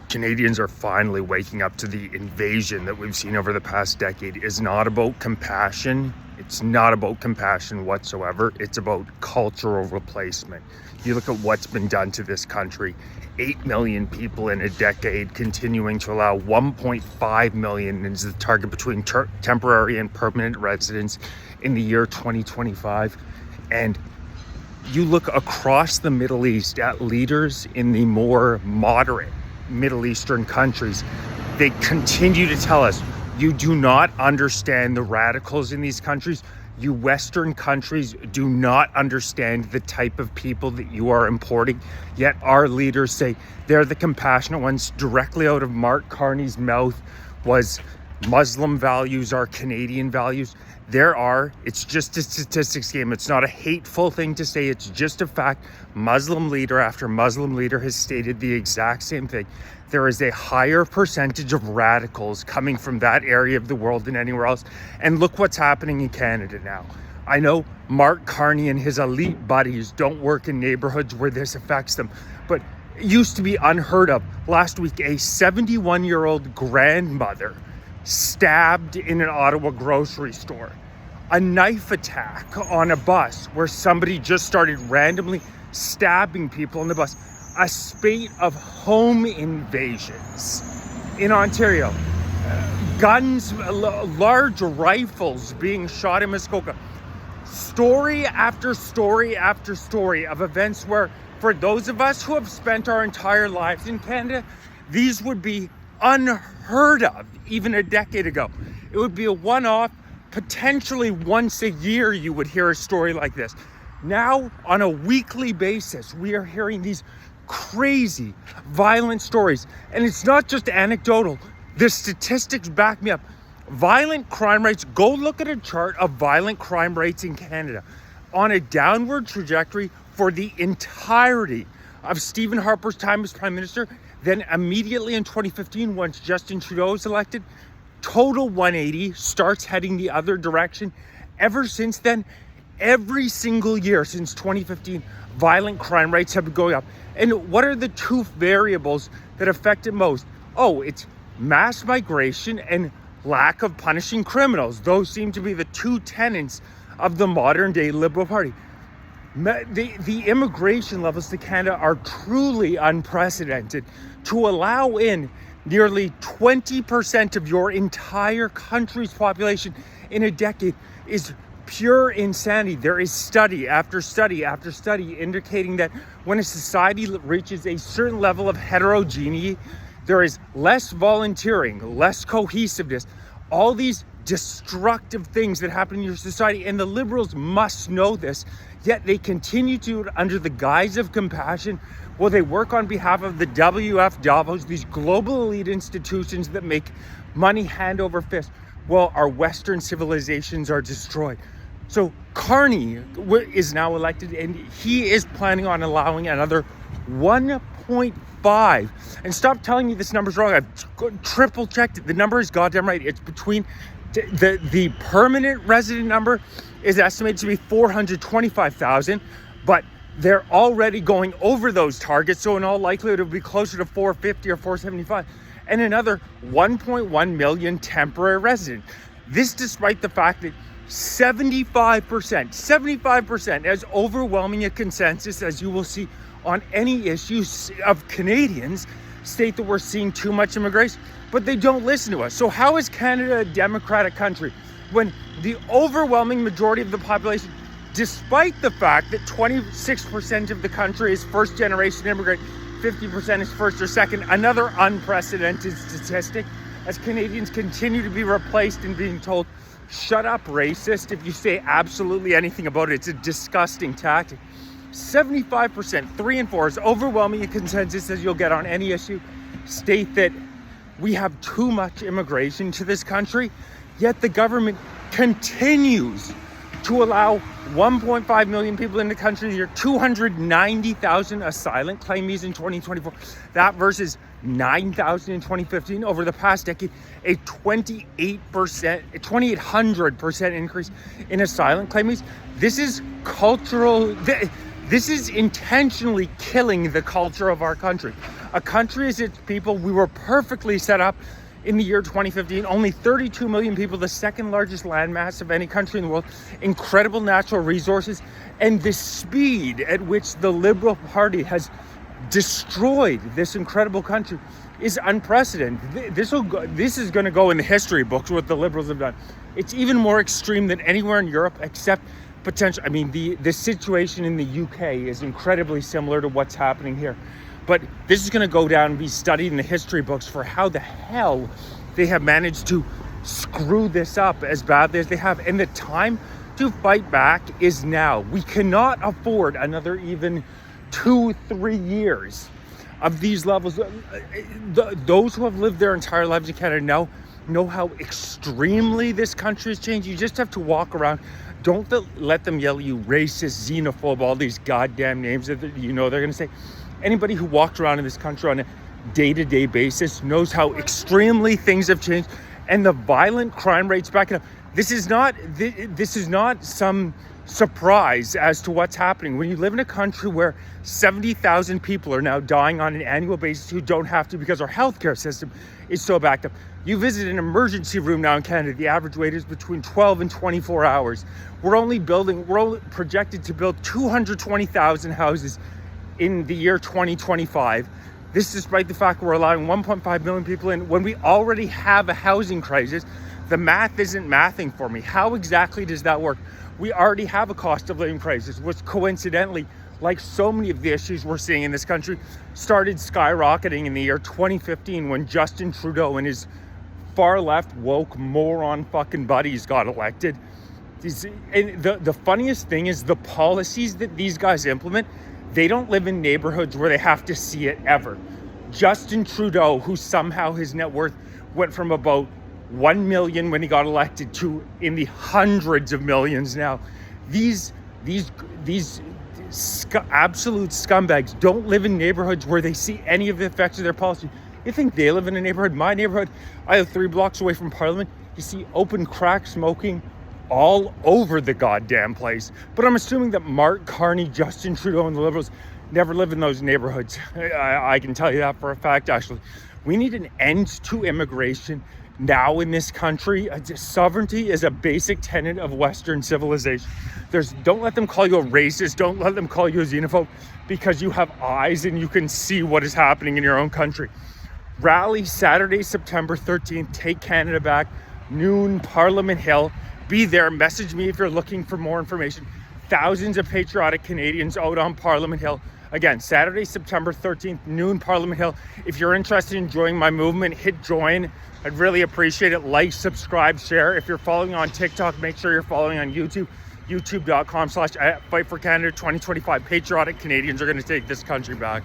Canadians are finally waking up to the invasion that we've seen over the past decade is not about compassion. It's not about compassion whatsoever. It's about cultural replacement. You look at what's been done to this country. 8 million people in a decade, continuing to allow 1.5 million is the target between temporary and permanent residents in the year 2025. And you look across the Middle East at leaders in the more moderate Middle Eastern countries. They continue to tell us, you do not understand the radicals in these countries. You Western countries do not understand the type of people that you are importing. Yet our leaders say they're the compassionate ones. Directly out of Mark Carney's mouth was Muslim values are Canadian values. It's just a statistics game. It's not a hateful thing to say. It's just a fact. Muslim leader after Muslim leader has stated the exact same thing. There is a higher percentage of radicals coming from that area of the world than anywhere else. And look what's happening in Canada now. I know Mark Carney and his elite buddies don't work in neighborhoods where this affects them, but it used to be unheard of. Last week, a 71-year-old grandmother stabbed in an Ottawa grocery store. A knife attack on a bus where somebody just started randomly stabbing people on the bus. A spate of home invasions in Ontario. Guns, large rifles being shot in Muskoka. Story after story after story of events where, for those of us who have spent our entire lives in Canada, these would be unheard of even a decade ago. It would be a one-off. Potentially once a year you would hear a story like this. Now, on a weekly basis, we are hearing these crazy, violent stories. And it's not just anecdotal. The statistics back me up. Violent crime rates, go look at a chart of violent crime rates in Canada on a downward trajectory for the entirety of Stephen Harper's time as Prime Minister. Then immediately in 2015, once Justin Trudeau is elected, total 180, starts heading the other direction. Ever since then, every single year since 2015, violent crime rates have been going up. And what are the two variables that affect it most? Oh, it's mass migration and lack of punishing criminals. Those seem to be the two tenets of the modern day Liberal Party. The immigration levels to Canada are truly unprecedented. To allow in nearly 20% of your entire country's population in a decade is pure insanity. There is study after study after study indicating that when a society reaches a certain level of heterogeneity, there is less volunteering, less cohesiveness, all these destructive things that happen in your society. And the Liberals must know this, yet they continue to, under the guise of compassion, well, they work on behalf of the WF Davos, these global elite institutions that make money hand over fist. Well, our Western civilizations are destroyed. So Carney is now elected, and he is planning on allowing another 1.5. And stop telling me this number's wrong. I've triple checked it. The number is goddamn right. It's between the permanent resident number is estimated to be 425,000, but they're already going over those targets. So in all likelihood, it'll be closer to 450 or 475. And another 1.1 million temporary residents. This despite the fact that 75%, as overwhelming a consensus as you will see on any issues of Canadians, state that we're seeing too much immigration, but they don't listen to us. So how is Canada a democratic country when the overwhelming majority of the population, despite the fact that 26% of the country is first generation immigrant, 50% is first or second, another unprecedented statistic, as Canadians continue to be replaced and being told, shut up, racist, if you say absolutely anything about it. It's a disgusting tactic. 75%, 3 and 4 is overwhelming a consensus as you'll get on any issue, state that we have too much immigration to this country, yet the government continues to allow 1.5 million people in the country. There are 290,000 asylum claimees in 2024. That versus 9,000 in 2015. Over the past decade, a 2,800% increase in asylum claimees. This is cultural. This is intentionally killing the culture of our country. A country as its people, we were perfectly set up in the year 2015. Only 32 million people, the second largest landmass of any country in the world, incredible natural resources, and the speed at which the Liberal Party has destroyed this incredible country is unprecedented. This is going to go in the history books, what the Liberals have done. It's even more extreme than anywhere in Europe, except potential. I mean, the situation in the UK is incredibly similar to what's happening here. But this is going to go down and be studied in the history books for how the hell they have managed to screw this up as badly as they have. And the time to fight back is now. We cannot afford another even 2-3 years of these levels. Those who have lived their entire lives in Canada know how extremely this country has changed. You just have to walk around. Don't let them yell at you racist, xenophobe, all these goddamn names that they're going to say. Anybody who walks around in this country on a day-to-day basis knows how extremely things have changed, and the violent crime rates back up. This is not some surprise as to what's happening. When you live in a country where 70,000 people are now dying on an annual basis who don't have to because our healthcare system is so backed up. You visit an emergency room now in Canada, the average wait is between 12 and 24 hours. We're only projected to build 220,000 houses in the year 2025. This despite the fact we're allowing 1.5 million people in when we already have a housing crisis. The math isn't mathing for me. How exactly does that work? We already have a cost of living crisis, which coincidentally, like so many of the issues we're seeing in this country, started skyrocketing in the year 2015 when Justin Trudeau and his far left woke moron fucking buddies got elected. And the funniest thing is the policies that these guys implement, they don't live in neighborhoods where they have to see it ever. Justin Trudeau, who somehow his net worth went from about 1 million when he got elected to in the hundreds of millions now. These absolute scumbags don't live in neighborhoods where they see any of the effects of their policy. You think they live in a neighborhood? My neighborhood, I live 3 blocks away from Parliament. You see open crack smoking all over the goddamn place. But I'm assuming that Mark Carney, Justin Trudeau, and the Liberals never live in those neighborhoods. I can tell you that for a fact, actually. We need an end to immigration now in this country. Sovereignty is a basic tenet of Western civilization. Don't let them call you a racist. Don't let them call you a xenophobe because you have eyes and you can see what is happening in your own country. Rally Saturday, September 13th. Take Canada back. Noon, Parliament Hill. Be there. Message me if you're looking for more information. Thousands of patriotic Canadians out on Parliament Hill. Again, Saturday, September 13th, noon, Parliament Hill. If you're interested in joining my movement, hit join. I'd really appreciate it. Like, subscribe, share. If you're following on TikTok, make sure you're following on YouTube. YouTube.com/FightForCanada 2025. Patriotic Canadians are going to take this country back.